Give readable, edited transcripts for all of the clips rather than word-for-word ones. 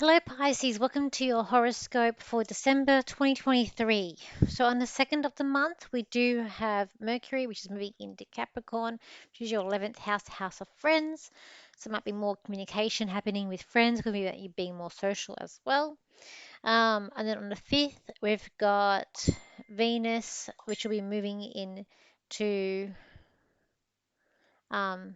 Hello Pisces, welcome to your horoscope for December 2023. So on the 2nd of the month, we do have Mercury, which is moving into Capricorn, which is your 11th house, house of friends. So it might be more communication happening with friends, could be that you being more social as well. And then on the 5th, we've got Venus, which will be moving into um,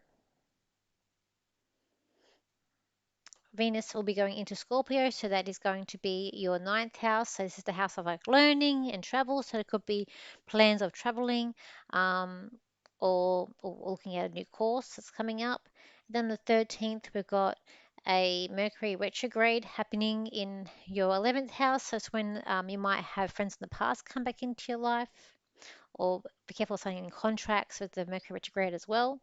Venus will be going into Scorpio, so that is going to be your ninth house. So this is the house of like learning and travel. So it could be plans of traveling, um, or looking at a new course that's coming up. Then the 13th, we've got a Mercury retrograde happening in your 11th house. So it's when you might have friends in the past come back into your life, or be careful of signing contracts with the Mercury retrograde as well.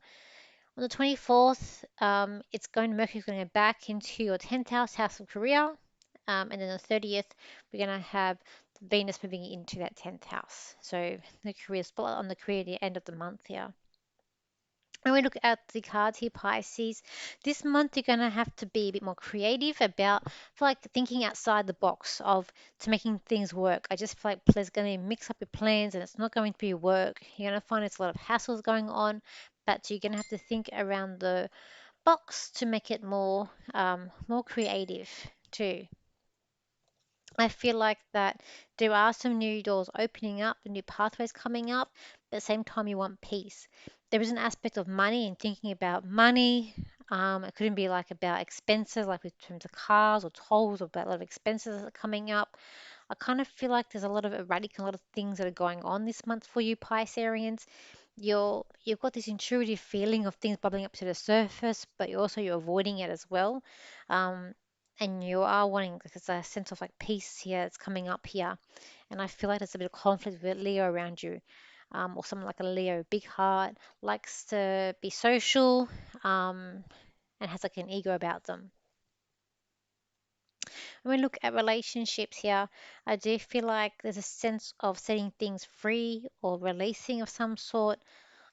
On the 24th, Mercury's going to go back into your 10th house, house of career. And then the 30th, we're going to have Venus moving into that 10th house. So the career spot on the career at the end of the month here. When we look at the cards here, Pisces, this month you're going to have to be a bit more creative about, feel like thinking outside the box of to making things work. I just feel like there's going to mix up your plans and it's not going to be work. You're going to find there's a lot of hassles going on, but you're going to have to think around the box to make it more creative too. I feel like that there are some new doors opening up, new pathways coming up, but at the same time, you want peace. There is an aspect of money and thinking about money. It couldn't be like about expenses, like with terms of cars or tolls, or about a lot of expenses that are coming up. I kind of feel like there's a lot of erratic, a lot of things that are going on this month for you, Pisceans. You've got this intuitive feeling of things bubbling up to the surface, but you're avoiding it as well. Um, and you are wanting, there's a sense of like peace here that's coming up here. And I feel like there's a bit of conflict with Leo around you. Or someone like a Leo, big heart, likes to be social, and has like an ego about them. When we look at relationships here, I do feel like there's a sense of setting things free or releasing of some sort.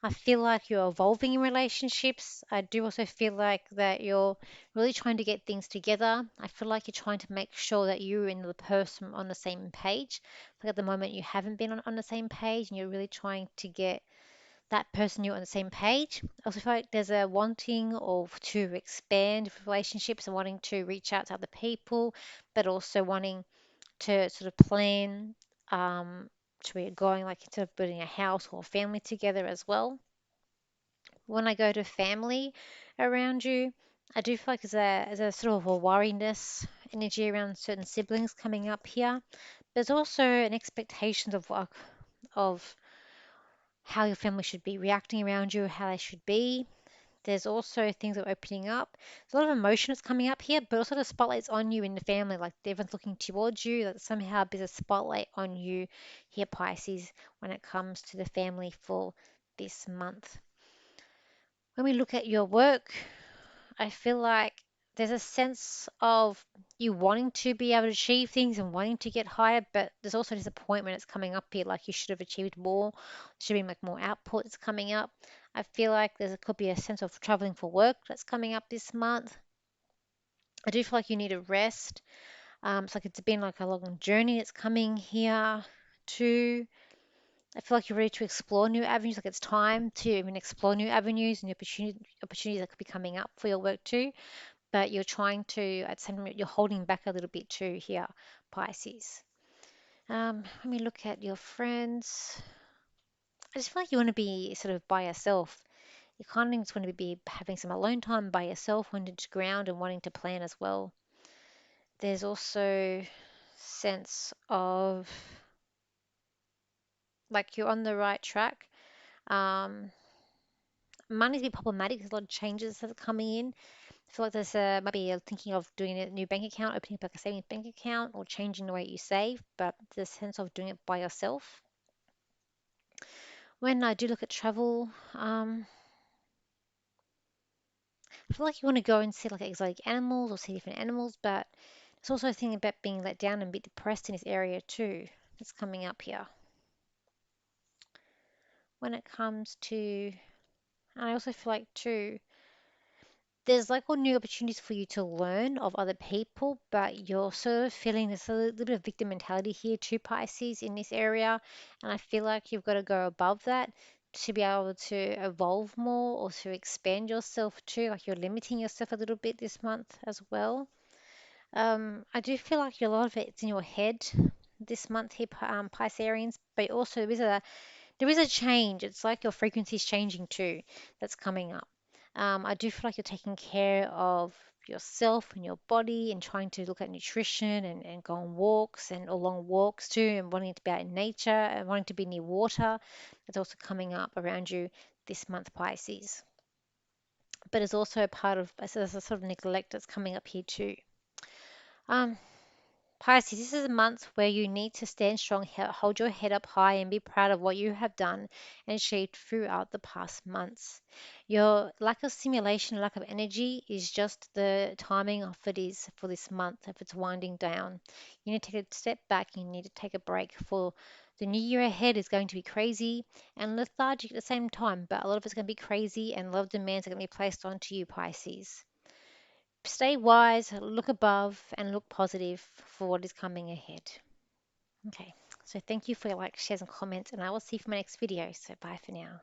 I feel like you're evolving in relationships. I do also feel like that you're really trying to get things together. I feel like you're trying to make sure that you and the person on the same page. Like at the moment, you haven't been on the same page and you're really trying to get that person you're on the same page. I also feel like there's a wanting of to expand relationships and wanting to reach out to other people, but also wanting to sort of plan to be going like instead of building a house or a family together as well. When I go to family around you, I do feel like there's a sort of a worriness energy around certain siblings coming up here. There's also an expectation of how your family should be reacting around you, how they should be. There's also things that are opening up. There's a lot of emotion that's coming up here, but also the spotlight's on you in the family. Like everyone's looking towards you. That somehow there's a spotlight on you here, Pisces, when it comes to the family for this month. When we look at your work, I feel like there's a sense of you wanting to be able to achieve things and wanting to get higher, but there's also disappointment that's coming up here, like you should have achieved more, should be like more output that's coming up. I feel like there could be a sense of traveling for work that's coming up this month. I do feel like you need a rest. It's like it's been like a long journey that's coming here too. I feel like you're ready to explore new avenues. Like it's time to even explore new avenues and opportunities that could be coming up for your work too, but you're trying to, at the same time, you're holding back a little bit too here, Pisces. Let me look at your friends. I just feel like you want to be sort of by yourself. You kind of just want to be having some alone time by yourself, wanting to ground and wanting to plan as well. There's also sense of like you're on the right track. Um, Money's been problematic. There's a lot of changes that are coming in. I feel like there's maybe thinking of doing a new bank account, opening up like a savings bank account, or changing the way you save, but the sense of doing it by yourself. When I do look at travel, I feel like you want to go and see like exotic animals or see different animals, but it's also a thing about being let down and a bit depressed in this area too. That's coming up here. When it comes to, and I also feel like too, there's like all new opportunities for you to learn of other people, but you're sort of feeling this a little bit of victim mentality here too, Pisces, in this area. And I feel like you've got to go above that to be able to evolve more or to expand yourself too. Like you're limiting yourself a little bit this month as well. I do feel like a lot of it's in your head this month here, Pisceans, but also there is a change. It's like your frequency is changing too. That's coming up. I do feel like you're taking care of yourself and your body and trying to look at nutrition and go on walks and or long walks too and wanting to be out in nature and wanting to be near water. That's also coming up around you this month, Pisces. But it's also a part of, so there's a sort of neglect that's coming up here too. Um, Pisces, this is a month where you need to stand strong, hold your head up high, and be proud of what you have done and achieved throughout the past months. Your lack of stimulation, lack of energy is just the timing of it is for this month, if it's winding down. You need to take a step back, you need to take a break for the new year ahead is going to be crazy and lethargic at the same time, but a lot of it's going to be crazy and a lot of demands are going to be placed onto you, Pisces. Stay wise, look above, and look positive for what is coming ahead. Okay, so thank you for your likes, shares, and comments, and I will see you for my next video. So bye for now.